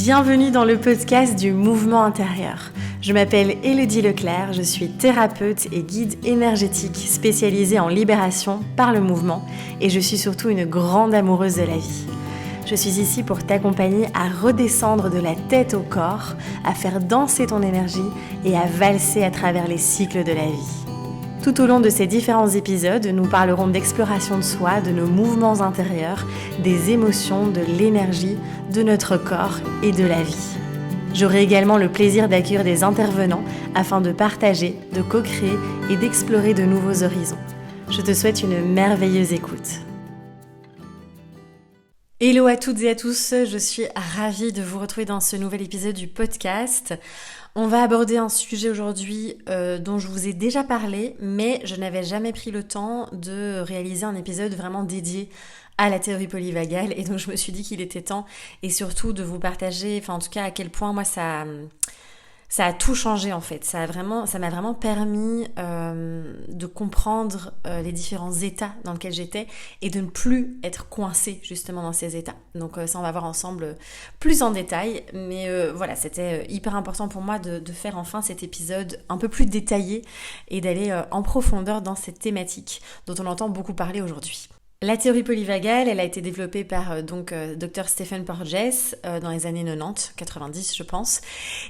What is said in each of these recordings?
Bienvenue dans le podcast du mouvement intérieur. Je m'appelle Élodie Leclerc, je suis thérapeute et guide énergétique spécialisée en libération par le mouvement et je suis surtout une grande amoureuse de la vie. Je suis ici pour t'accompagner à redescendre de la tête au corps, à faire danser ton énergie et à valser à travers les cycles de la vie. Tout au long de ces différents épisodes, nous parlerons d'exploration de soi, de nos mouvements intérieurs, des émotions, de l'énergie, de notre corps et de la vie. J'aurai également le plaisir d'accueillir des intervenants afin de partager, de co-créer et d'explorer de nouveaux horizons. Je te souhaite une merveilleuse écoute. Hello à toutes et à tous, je suis ravie de vous retrouver dans ce nouvel épisode du podcast. On va aborder un sujet aujourd'hui dont je vous ai déjà parlé, mais je n'avais jamais pris le temps de réaliser un épisode vraiment dédié à la théorie polyvagale et donc je me suis dit qu'il était temps et surtout de vous partager, enfin en tout cas à quel point moi ça a tout changé en fait. Ça m'a vraiment permis de comprendre les différents états dans lesquels j'étais et de ne plus être coincée justement dans ces états. Donc ça on va voir ensemble plus en détail. Mais voilà, c'était hyper important pour moi de faire enfin cet épisode un peu plus détaillé et d'aller en profondeur dans cette thématique dont on entend beaucoup parler aujourd'hui. La théorie polyvagale, elle a été développée par Dr Stephen Porges dans les années 90 je pense.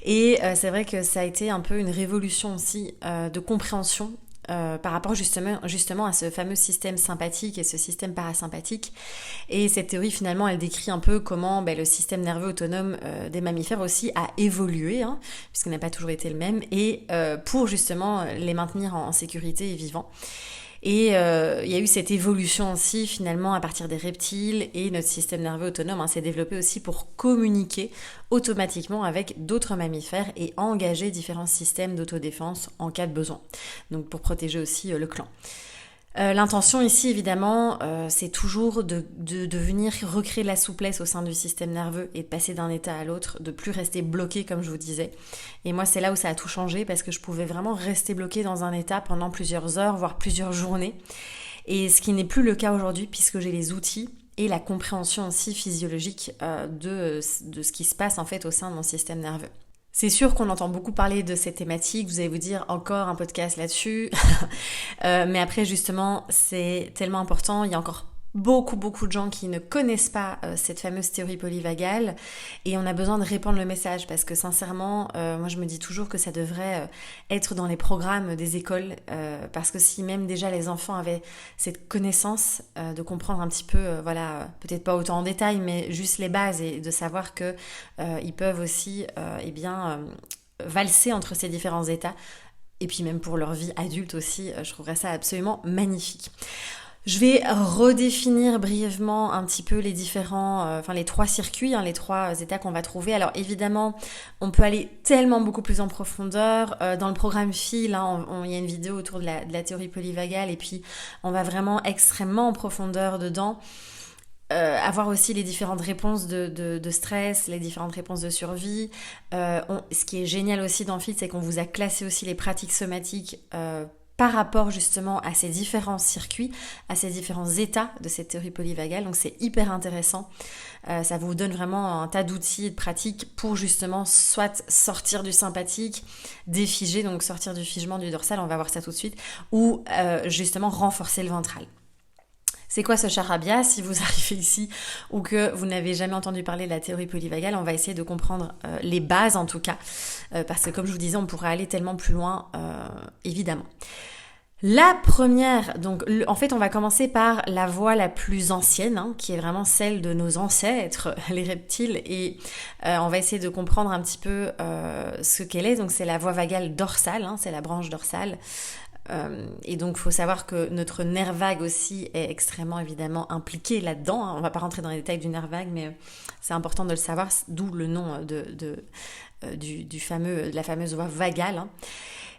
Et c'est vrai que ça a été un peu une révolution aussi de compréhension par rapport justement à ce fameux système sympathique et ce système parasympathique. Et cette théorie finalement, elle décrit un peu comment le système nerveux autonome des mammifères aussi a évolué, puisqu'il n'a pas toujours été le même, et pour justement les maintenir en sécurité et vivants. Et il y a eu cette évolution aussi finalement à partir des reptiles et notre système nerveux autonome s'est développé aussi pour communiquer automatiquement avec d'autres mammifères et engager différents systèmes d'autodéfense en cas de besoin, donc pour protéger aussi le clan. L'intention ici évidemment c'est toujours de venir recréer de la souplesse au sein du système nerveux et de passer d'un état à l'autre, de plus rester bloqué comme je vous disais. Et moi c'est là où ça a tout changé parce que je pouvais vraiment rester bloqué dans un état pendant plusieurs heures voire plusieurs journées, et ce qui n'est plus le cas aujourd'hui puisque j'ai les outils et la compréhension aussi physiologique de ce qui se passe en fait au sein de mon système nerveux. C'est sûr qu'on entend beaucoup parler de cette thématique, vous allez vous dire encore un podcast là-dessus, mais après justement c'est tellement important, il y a encore beaucoup de gens qui ne connaissent pas cette fameuse théorie polyvagale et on a besoin de répandre le message parce que sincèrement moi je me dis toujours que ça devrait être dans les programmes des écoles parce que si même déjà les enfants avaient cette connaissance de comprendre un petit peu peut-être pas autant en détail mais juste les bases et de savoir que ils peuvent aussi valser entre ces différents états et puis même pour leur vie adulte aussi, je trouverais ça absolument magnifique. Je vais redéfinir brièvement un petit peu les différents, les trois circuits, les trois états qu'on va trouver. Alors évidemment, on peut aller tellement beaucoup plus en profondeur. Dans le programme FIL, il y a une vidéo autour de la théorie polyvagale et puis on va vraiment extrêmement en profondeur dedans. Avoir aussi les différentes réponses de stress, les différentes réponses de survie. Ce qui est génial aussi dans FIL, c'est qu'on vous a classé aussi les pratiques somatiques par rapport justement à ces différents circuits, à ces différents états de cette théorie polyvagale. Donc c'est hyper intéressant. Ça vous donne vraiment un tas d'outils et de pratiques pour justement soit sortir du sympathique, défiger, donc sortir du figement du dorsal, on va voir ça tout de suite, ou justement renforcer le ventral. C'est quoi ce charabia? Si vous arrivez ici ou que vous n'avez jamais entendu parler de la théorie polyvagale, on va essayer de comprendre les bases en tout cas, parce que comme je vous disais, on pourrait aller tellement plus loin, évidemment. La première, donc en fait on va commencer par la voie la plus ancienne, qui est vraiment celle de nos ancêtres, les reptiles, et on va essayer de comprendre un petit peu ce qu'elle est. Donc c'est la voie vagale dorsale, c'est la branche dorsale. Et donc il faut savoir que notre nerf vague aussi est extrêmement évidemment impliqué là-dedans. On va pas rentrer dans les détails du nerf vague, mais c'est important de le savoir, d'où le nom de la fameuse voie vagale.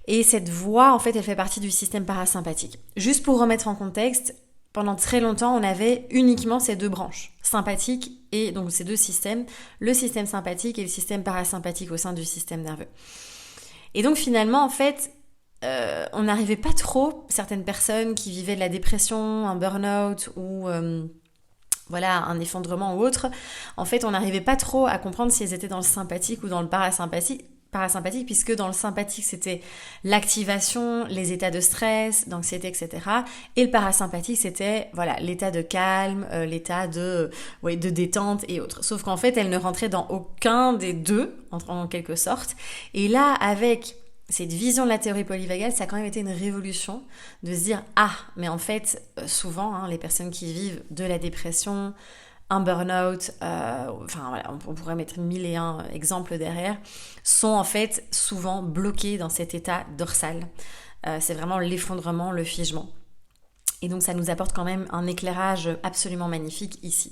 Et cette voie, en fait, elle fait partie du système parasympathique. Juste pour remettre en contexte, pendant très longtemps, on avait uniquement ces deux branches, sympathique et donc ces deux systèmes, le système sympathique et le système parasympathique au sein du système nerveux. Et donc finalement, en fait, on n'arrivait pas trop, certaines personnes qui vivaient de la dépression, un burn-out ou voilà, un effondrement ou autre, en fait, on n'arrivait pas trop à comprendre si elles étaient dans le sympathique ou dans le parasympathique, puisque dans le sympathique, c'était l'activation, les états de stress, d'anxiété, etc. Et le parasympathique, c'était voilà l'état de calme, l'état de détente et autres. Sauf qu'en fait, elles ne rentraient dans aucun des deux, en quelque sorte. Et là, avec cette vision de la théorie polyvagale, ça a quand même été une révolution de se dire « Ah, mais en fait, souvent, les personnes qui vivent de la dépression, un burn-out, on pourrait mettre 1001 exemples derrière, sont en fait souvent bloquées dans cet état dorsal. C'est vraiment l'effondrement, le figement. Et donc ça nous apporte quand même un éclairage absolument magnifique ici.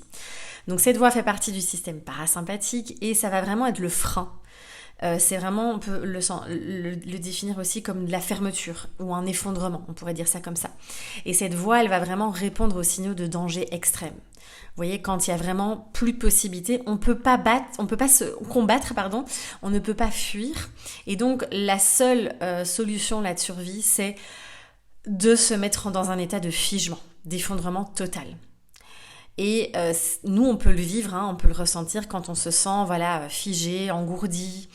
Donc cette voie fait partie du système parasympathique et ça va vraiment être le frein. C'est vraiment, on peut le définir aussi comme de la fermeture ou un effondrement, on pourrait dire ça comme ça. Et cette voie, elle va vraiment répondre aux signaux de danger extrême. Vous voyez, quand il y a vraiment plus de possibilités, on peut pas se combattre, on ne peut pas fuir. Et donc, la seule solution là de survie, c'est de se mettre dans un état de figement, d'effondrement total. Et nous, on peut le vivre, on peut le ressentir quand on se sent figé, engourdi,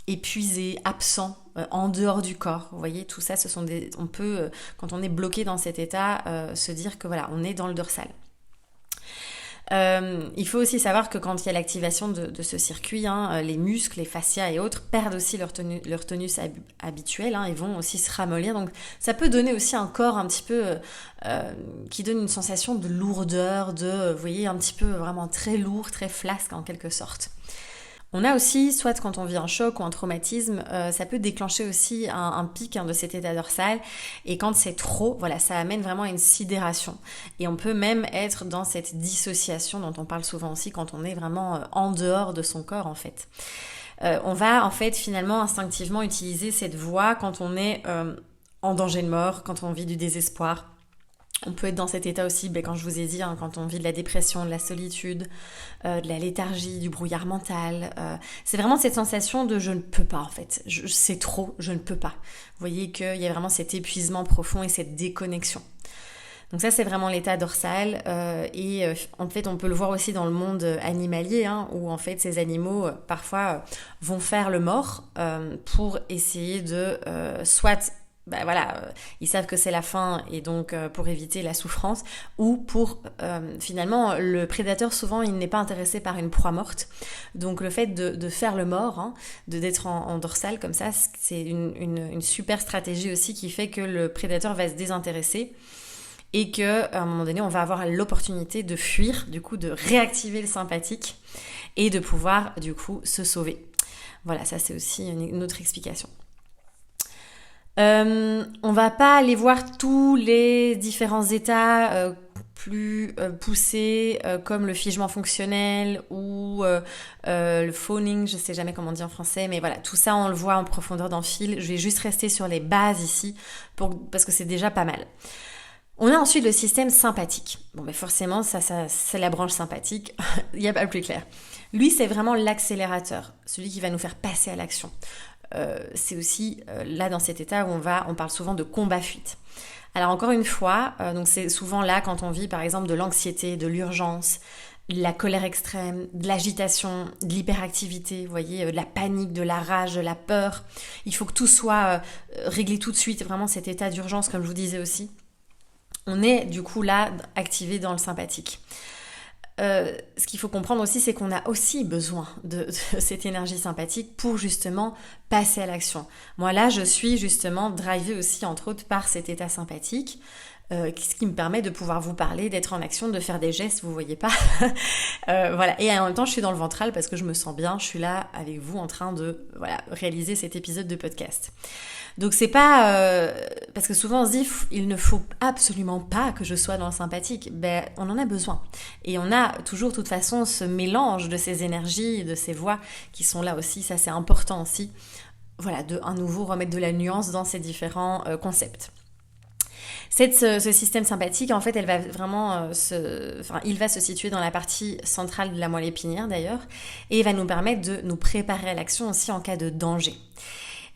épuisé, absent, en dehors du corps. Vous voyez, tout ça, on peut, quand on est bloqué dans cet état, se dire que voilà, on est dans le dorsal. Il faut aussi savoir que quand il y a l'activation de ce circuit, les muscles, les fascias et autres perdent aussi leur tonus habituel et vont aussi se ramollir. Donc ça peut donner aussi un corps un petit peu qui donne une sensation de lourdeur, vous voyez, un petit peu vraiment très lourd, très flasque en quelque sorte. On a aussi, soit quand on vit un choc ou un traumatisme, ça peut déclencher aussi un pic de cet état dorsal. Et quand c'est trop, ça amène vraiment à une sidération. Et on peut même être dans cette dissociation dont on parle souvent aussi quand on est vraiment en dehors de son corps en fait. On va en fait finalement instinctivement utiliser cette voie quand on est en danger de mort, quand on vit du désespoir. On peut être dans cet état aussi, quand je vous ai dit, quand on vit de la dépression, de la solitude, de la léthargie, du brouillard mental. C'est vraiment cette sensation de je ne peux pas en fait. C'est trop, je ne peux pas. Vous voyez qu'il y a vraiment cet épuisement profond et cette déconnexion. Donc ça, c'est vraiment l'état dorsal. En fait, on peut le voir aussi dans le monde animalier, où en fait, ces animaux, parfois, vont faire le mort pour essayer de soit... ils savent que c'est la fin et donc pour éviter la souffrance ou pour finalement le prédateur souvent il n'est pas intéressé par une proie morte, donc le fait de faire le mort, d'être en dorsal comme ça, c'est une super stratégie aussi qui fait que le prédateur va se désintéresser et que à un moment donné on va avoir l'opportunité de fuir, du coup de réactiver le sympathique et de pouvoir du coup se sauver. Voilà, ça c'est aussi une autre explication. On va pas aller voir tous les différents états plus poussés comme le figement fonctionnel ou le phoning, je sais jamais comment on dit en français, mais voilà, tout ça on le voit en profondeur dans le fil. Je vais juste rester sur les bases ici parce que c'est déjà pas mal. On a ensuite le système sympathique. Forcément, ça c'est la branche sympathique, il n'y a pas plus clair. Lui, c'est vraiment l'accélérateur, celui qui va nous faire passer à l'action. C'est aussi là dans cet état où on parle souvent de combat-fuite. Alors encore une fois, donc c'est souvent là quand on vit par exemple de l'anxiété, de l'urgence, de la colère extrême, de l'agitation, de l'hyperactivité, vous voyez, de la panique, de la rage, de la peur. Il faut que tout soit réglé tout de suite, vraiment cet état d'urgence comme je vous disais aussi. On est du coup là activé dans le sympathique. Ce qu'il faut comprendre aussi, c'est qu'on a aussi besoin de cette énergie sympathique pour justement passer à l'action. Moi là, je suis justement drivée aussi entre autres par cet état sympathique, ce qui me permet de pouvoir vous parler, d'être en action, de faire des gestes, vous voyez pas. Voilà. Et en même temps, je suis dans le ventral parce que je me sens bien, je suis là avec vous en train de réaliser cet épisode de podcast. Donc c'est pas... parce que souvent on se dit il ne faut absolument pas que je sois dans le sympathique. On en a besoin. Et on a toujours de toute façon ce mélange de ces énergies, de ces voix qui sont là aussi. Ça c'est important aussi. Voilà, de à nouveau remettre de la nuance dans ces différents concepts. Ce système sympathique, en fait, il va se situer dans la partie centrale de la moelle épinière d'ailleurs, et il va nous permettre de nous préparer à l'action aussi en cas de danger.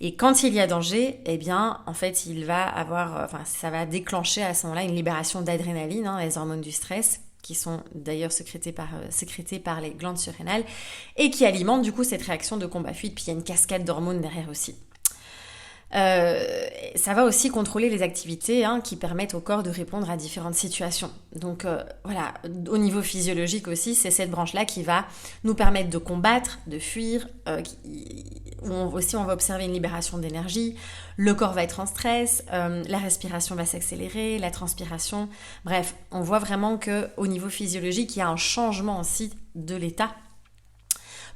Et quand il y a danger, en fait, ça va déclencher à ce moment-là une libération d'adrénaline, les hormones du stress, qui sont d'ailleurs sécrétées par les glandes surrénales, et qui alimentent du coup cette réaction de combat-fuite, puis il y a une cascade d'hormones derrière aussi. Ça va aussi contrôler les activités qui permettent au corps de répondre à différentes situations. Donc voilà, au niveau physiologique aussi, c'est cette branche-là qui va nous permettre de combattre, de fuir, on va observer une libération d'énergie, le corps va être en stress, la respiration va s'accélérer, la transpiration, bref, on voit vraiment qu'au niveau physiologique, il y a un changement aussi de l'état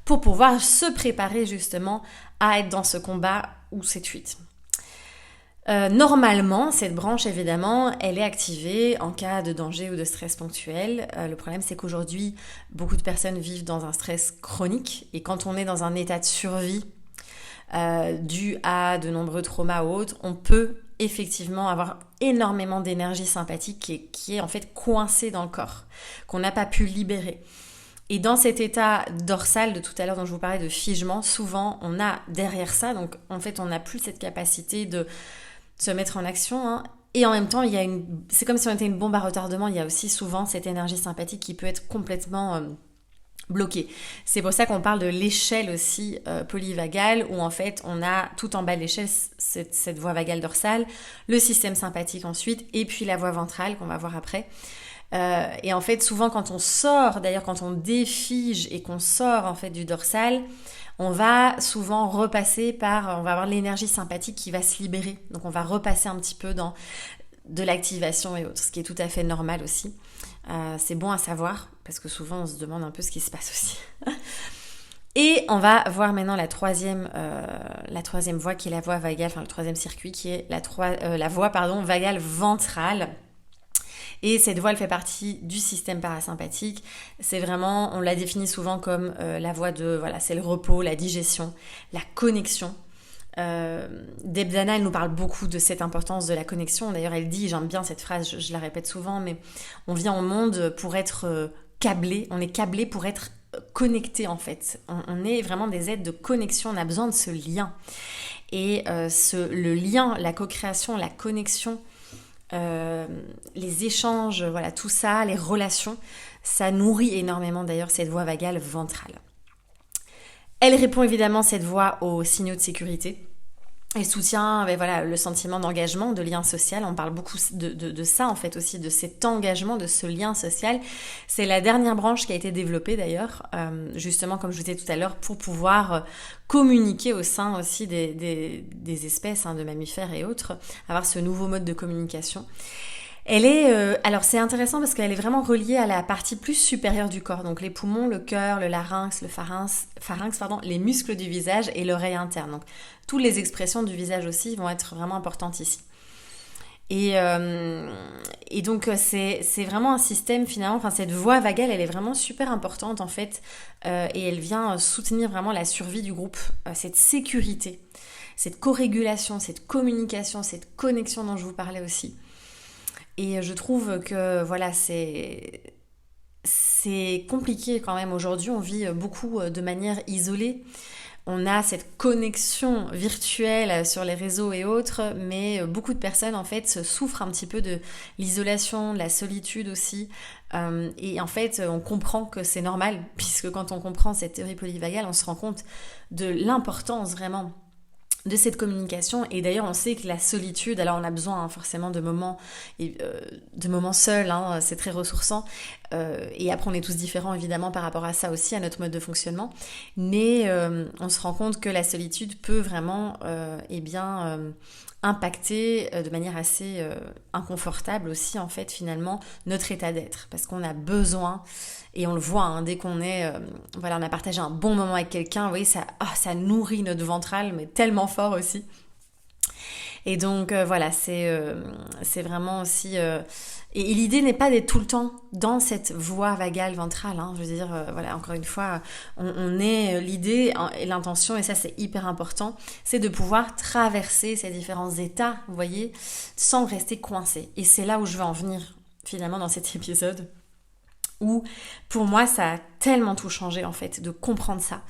pour pouvoir se préparer justement à être dans ce combat ou cette fuite. Normalement, cette branche, évidemment, elle est activée en cas de danger ou de stress ponctuel. Le problème, c'est qu'aujourd'hui, beaucoup de personnes vivent dans un stress chronique. Et quand on est dans un état de survie dû à de nombreux traumas ou autres, on peut effectivement avoir énormément d'énergie sympathique qui est en fait coincée dans le corps, qu'on n'a pas pu libérer. Et dans cet état dorsal de tout à l'heure dont je vous parlais de figement, souvent on a derrière ça, donc en fait on n'a plus cette capacité de se mettre en action, et en même temps c'est comme si on était une bombe à retardement, il y a aussi souvent cette énergie sympathique qui peut être complètement bloquée. C'est pour ça qu'on parle de l'échelle aussi polyvagale, où en fait on a tout en bas de l'échelle cette voie vagale dorsale, le système sympathique ensuite, et puis la voie ventrale qu'on va voir après. Et en fait, souvent quand on sort, d'ailleurs quand on défige et qu'on sort en fait du dorsal, on va souvent repasser on va avoir l'énergie sympathique qui va se libérer. Donc on va repasser un petit peu dans de l'activation et autres, ce qui est tout à fait normal aussi. C'est bon à savoir, parce que souvent on se demande un peu ce qui se passe aussi. Et on va voir maintenant la troisième voie qui est la voie vagale, enfin le troisième circuit qui est la voie vagale ventrale. Et cette voie, elle fait partie du système parasympathique. C'est vraiment, on la définit souvent comme la voie c'est le repos, la digestion, la connexion. Debdana, elle nous parle beaucoup de cette importance de la connexion. D'ailleurs, elle dit, j'aime bien cette phrase, je la répète souvent, mais on vient au monde pour être câblé. On est câblé pour être connecté en fait. On est vraiment des êtres de connexion. On a besoin de ce lien. Et le lien, la co-création, la connexion, les échanges, tout ça, les relations, ça nourrit énormément d'ailleurs cette voie vagale ventrale. Elle répond évidemment cette voie aux signaux de sécurité. Elle soutient le sentiment d'engagement, de lien social. On parle beaucoup de ça en fait aussi, de cet engagement, de ce lien social. C'est la dernière branche qui a été développée d'ailleurs, justement comme je vous disais tout à l'heure, pour pouvoir communiquer au sein aussi des espèces, de mammifères et autres, avoir ce nouveau mode de communication. Elle est, alors c'est intéressant parce qu'elle est vraiment reliée à la partie plus supérieure du corps, donc les poumons, le cœur, le larynx, le pharynx, les muscles du visage et l'oreille interne. Donc toutes les expressions du visage aussi vont être vraiment importantes ici. Et donc c'est vraiment un système finalement, cette voie vagale, elle est vraiment super importante en fait, et elle vient soutenir vraiment la survie du groupe, cette sécurité, cette co-régulation, cette communication, cette connexion dont je vous parlais aussi. Et je trouve que c'est compliqué quand même aujourd'hui, on vit beaucoup de manière isolée. On a cette connexion virtuelle sur les réseaux et autres, mais beaucoup de personnes en fait souffrent un petit peu de l'isolation, de la solitude aussi. Et en fait, on comprend que c'est normal, puisque quand on comprend cette théorie polyvagale, on se rend compte de l'importance vraiment de cette communication. Et d'ailleurs on sait que la solitude, alors on a besoin forcément de moments seuls, c'est très ressourçant, et après on est tous différents évidemment par rapport à ça aussi, à notre mode de fonctionnement, mais on se rend compte que la solitude peut vraiment impacter de manière assez inconfortable aussi en fait finalement notre état d'être, parce qu'on a besoin. Et on le voit, dès qu'on est, on a partagé un bon moment avec quelqu'un, vous voyez, ça nourrit notre ventral, mais tellement fort aussi. Et donc c'est vraiment aussi... Et l'idée n'est pas d'être tout le temps dans cette voie vagale ventrale, je veux dire, encore une fois, l'idée et l'intention, et ça c'est hyper important, c'est de pouvoir traverser ces différents états, vous voyez, sans rester coincé. Et c'est là où je veux en venir, finalement, dans cet épisode, où pour moi ça a tellement tout changé en fait de comprendre ça,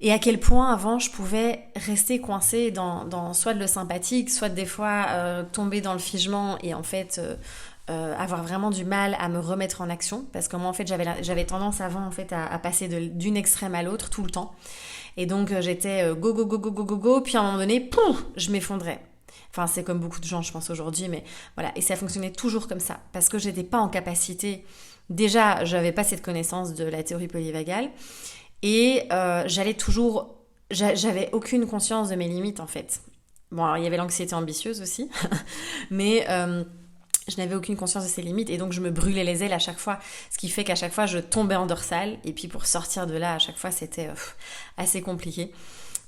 et à quel point avant je pouvais rester coincée dans soit de le sympathique, soit des fois tomber dans le figement et en fait avoir vraiment du mal à me remettre en action parce que moi en fait j'avais tendance avant en fait à passer d'une extrême à l'autre tout le temps et donc j'étais go go go go go go go puis à un moment donné pouf, je m'effondrais. Enfin c'est comme beaucoup de gens je pense aujourd'hui mais voilà et ça fonctionnait toujours comme ça parce que j'étais pas en capacité, déjà j'avais pas cette connaissance de la théorie polyvagale et j'avais aucune conscience de mes limites en fait. Bon alors il y avait l'anxiété ambitieuse aussi mais je n'avais aucune conscience de ses limites et donc je me brûlais les ailes à chaque fois, ce qui fait qu'à chaque fois je tombais en dorsale et puis pour sortir de là à chaque fois c'était assez compliqué.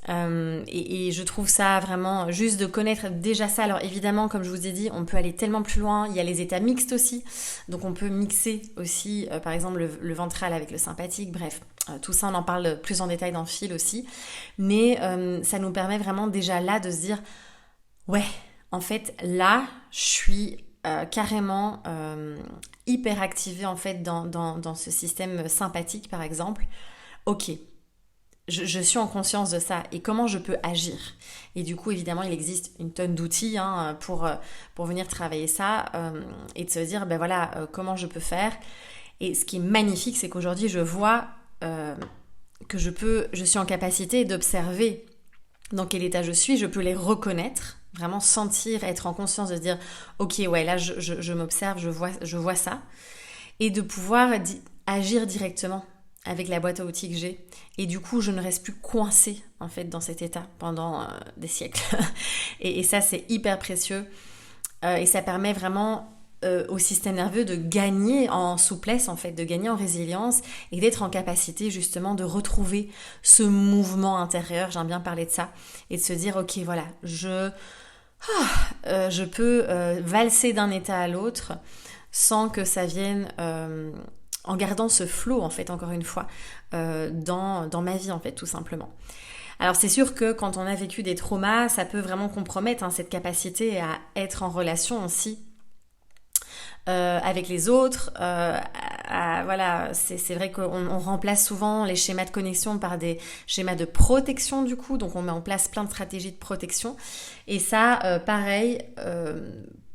Et je trouve ça vraiment juste de connaître déjà ça. Alors évidemment, comme je vous ai dit, on peut aller tellement plus loin. Il y a les états mixtes aussi, donc on peut mixer aussi, par exemple le ventral avec le sympathique. Bref, tout ça on en parle plus en détail dans le fil aussi. Mais ça nous permet vraiment déjà là de se dire, ouais, en fait là, je suis carrément hyper activée en fait dans ce système sympathique par exemple. Ok. Je suis en conscience de ça et comment je peux agir. Et du coup, évidemment, il existe une tonne d'outils pour venir travailler ça et de se dire, ben voilà, comment je peux faire. Et ce qui est magnifique, c'est qu'aujourd'hui, je vois que je suis en capacité d'observer dans quel état je suis, je peux les reconnaître, vraiment sentir, être en conscience de se dire, ok, ouais, là, je m'observe, je vois ça, et de pouvoir agir directement avec la boîte à outils que j'ai. Et du coup, je ne reste plus coincée, en fait, dans cet état pendant des siècles. et ça, c'est hyper précieux. Et ça permet vraiment au système nerveux de gagner en souplesse, en fait, de gagner en résilience et d'être en capacité, justement, de retrouver ce mouvement intérieur. J'aime bien parler de ça. Et de se dire, ok, voilà, je peux valser d'un état à l'autre sans que ça vienne... en gardant ce flow, en fait, encore une fois, dans ma vie, en fait, tout simplement. Alors, c'est sûr que quand on a vécu des traumas, ça peut vraiment compromettre cette capacité à être en relation aussi avec les autres. Voilà, c'est vrai qu'on remplace souvent les schémas de connexion par des schémas de protection, du coup. Donc, on met en place plein de stratégies de protection. Et ça, pareil...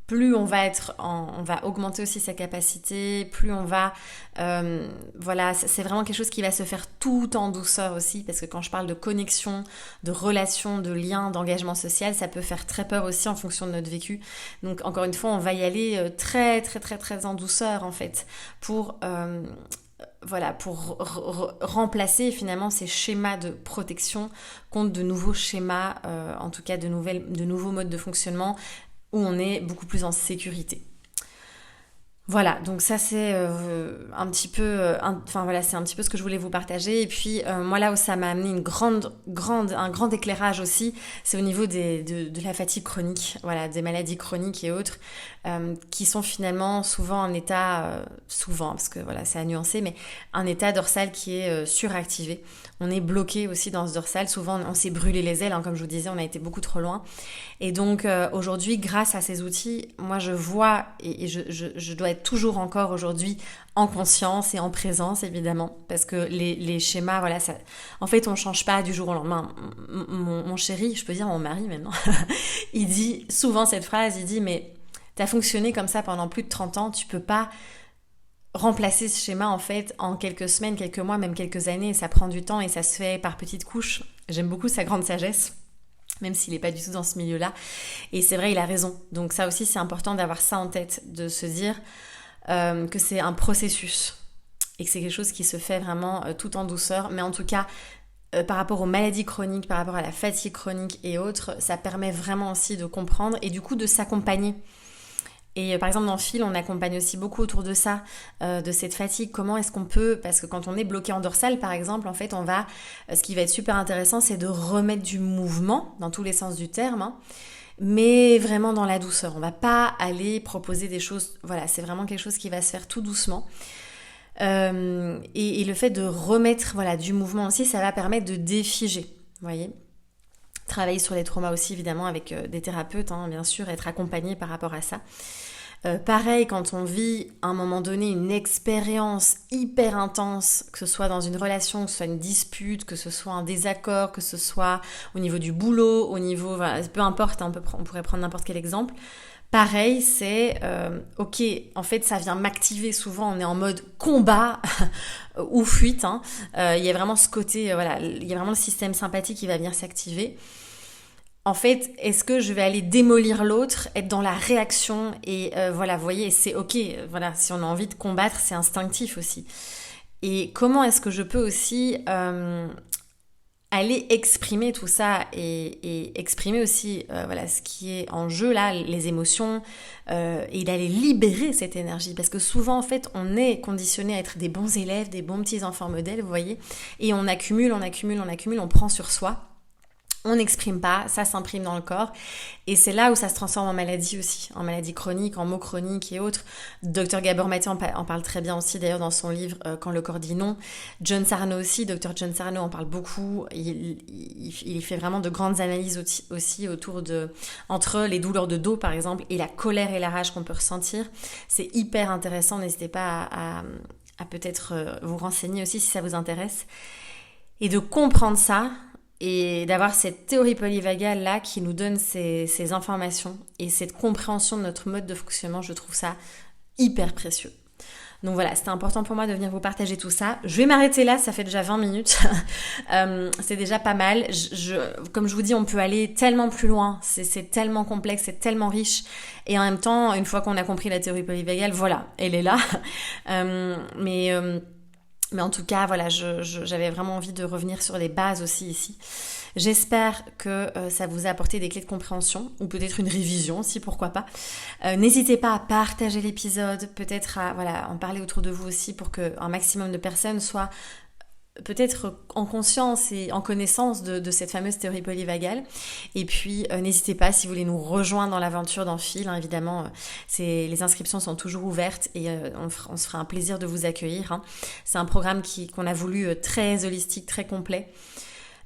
plus on va augmenter aussi sa capacité, plus on va... voilà, c'est vraiment quelque chose qui va se faire tout en douceur aussi, parce que quand je parle de connexion, de relation, de lien, d'engagement social, ça peut faire très peur aussi en fonction de notre vécu. Donc encore une fois, on va y aller très très très très en douceur en fait, pour remplacer finalement ces schémas de protection contre de nouveaux schémas, en tout cas de nouveaux modes de fonctionnement, où on est beaucoup plus en sécurité. Voilà, donc ça c'est un petit peu, c'est un petit peu ce que je voulais vous partager. Et puis moi là où ça m'a amené un grand éclairage aussi, c'est au niveau de la fatigue chronique, voilà, des maladies chroniques et autres, qui sont finalement souvent un état, parce que voilà c'est à nuancer, mais un état dorsal qui est suractivé. On est bloqué aussi dans ce dorsal, souvent on s'est brûlé les ailes, comme je vous disais, on a été beaucoup trop loin. Et donc aujourd'hui, grâce à ces outils, moi je vois et je dois être toujours encore aujourd'hui en conscience et en présence évidemment, parce que les schémas, voilà, ça, en fait on change pas du jour au lendemain. Mon chéri, je peux dire mon mari maintenant, il dit souvent cette phrase, il dit mais t'as fonctionné comme ça pendant plus de 30 ans, tu peux pas remplacer ce schéma en fait en quelques semaines, quelques mois, même quelques années, ça prend du temps et ça se fait par petites couches. J'aime beaucoup sa grande sagesse, même s'il n'est pas du tout dans ce milieu-là. Et c'est vrai, il a raison. Donc ça aussi, c'est important d'avoir ça en tête, de se dire que c'est un processus et que c'est quelque chose qui se fait vraiment tout en douceur. Mais en tout cas, par rapport aux maladies chroniques, par rapport à la fatigue chronique et autres, ça permet vraiment aussi de comprendre et du coup de s'accompagner. Et par exemple dans le fil, on accompagne aussi beaucoup autour de ça, de cette fatigue. Comment est-ce qu'on peut, parce que quand on est bloqué en dorsale par exemple, en fait ce qui va être super intéressant, c'est de remettre du mouvement dans tous les sens du terme, mais vraiment dans la douceur. On va pas aller proposer des choses, voilà, c'est vraiment quelque chose qui va se faire tout doucement. Et le fait de remettre du mouvement aussi, ça va permettre de défiger, vous voyez. Travailler sur les traumas aussi évidemment avec des thérapeutes, bien sûr, être accompagné par rapport à ça. Pareil, quand on vit à un moment donné une expérience hyper intense, que ce soit dans une relation, que ce soit une dispute, que ce soit un désaccord, que ce soit au niveau du boulot, au niveau, peu importe, on pourrait prendre n'importe quel exemple. Pareil, c'est ok, en fait ça vient m'activer. Souvent on est en mode combat ou fuite, hein. Il y a vraiment ce côté, voilà, il y a vraiment le système sympathique qui va venir s'activer. En fait, est-ce que je vais aller démolir l'autre, être dans la réaction et voilà, vous voyez, c'est ok, voilà, si on a envie de combattre, c'est instinctif aussi. Et comment est-ce que je peux aussi aller exprimer tout ça et exprimer aussi voilà, ce qui est en jeu là, les émotions, et d'aller libérer cette énergie. Parce que souvent, en fait, on est conditionné à être des bons élèves, des bons petits enfants modèles, vous voyez, et on accumule, on prend sur soi. On n'exprime pas, ça s'imprime dans le corps et c'est là où ça se transforme en maladie aussi, en maladie chronique, en maux chroniques et autres. Dr Gabor Maté en parle très bien aussi d'ailleurs dans son livre Quand le corps dit non. John Sarno aussi, Dr John Sarno en parle beaucoup, il fait vraiment de grandes analyses aussi autour entre les douleurs de dos par exemple et la colère et la rage qu'on peut ressentir. C'est hyper intéressant, n'hésitez pas à peut-être vous renseigner aussi si ça vous intéresse. Et de comprendre ça, et d'avoir cette théorie polyvagale là qui nous donne ces informations et cette compréhension de notre mode de fonctionnement, je trouve ça hyper précieux. Donc voilà, c'était important pour moi de venir vous partager tout ça. Je vais m'arrêter là, ça fait déjà 20 minutes. C'est déjà pas mal. Comme je vous dis, on peut aller tellement plus loin. C'est tellement complexe, c'est tellement riche. Et en même temps, une fois qu'on a compris la théorie polyvagale, voilà, elle est là. Mais en tout cas, voilà, j'avais vraiment envie de revenir sur les bases aussi ici. J'espère que ça vous a apporté des clés de compréhension, ou peut-être une révision aussi, pourquoi pas. N'hésitez pas à partager l'épisode, peut-être à en parler autour de vous aussi pour qu'un maximum de personnes soient peut-être en conscience et en connaissance de cette fameuse théorie polyvagale. Et puis n'hésitez pas si vous voulez nous rejoindre dans l'aventure d'Enfile, hein, évidemment les inscriptions sont toujours ouvertes et on se fera un plaisir de vous accueillir, hein. C'est un programme qu'on a voulu très holistique, très complet.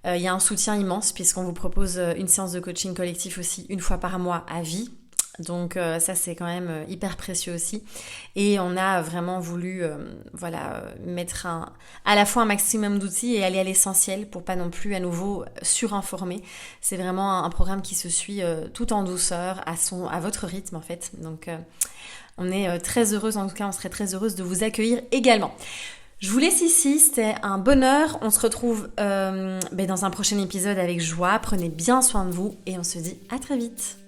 Il y a un soutien immense puisqu'on vous propose une séance de coaching collectif aussi une fois par mois à vie. Donc ça c'est quand même hyper précieux aussi et on a vraiment voulu mettre à la fois un maximum d'outils et aller à l'essentiel pour pas non plus à nouveau surinformer. C'est vraiment un programme qui se suit tout en douceur à votre rythme en fait. Donc on est très heureuse, en tout cas on serait très heureuse de vous accueillir également. Je vous laisse ici, c'était un bonheur. On se retrouve dans un prochain épisode avec joie. Prenez bien soin de vous et on se dit à très vite.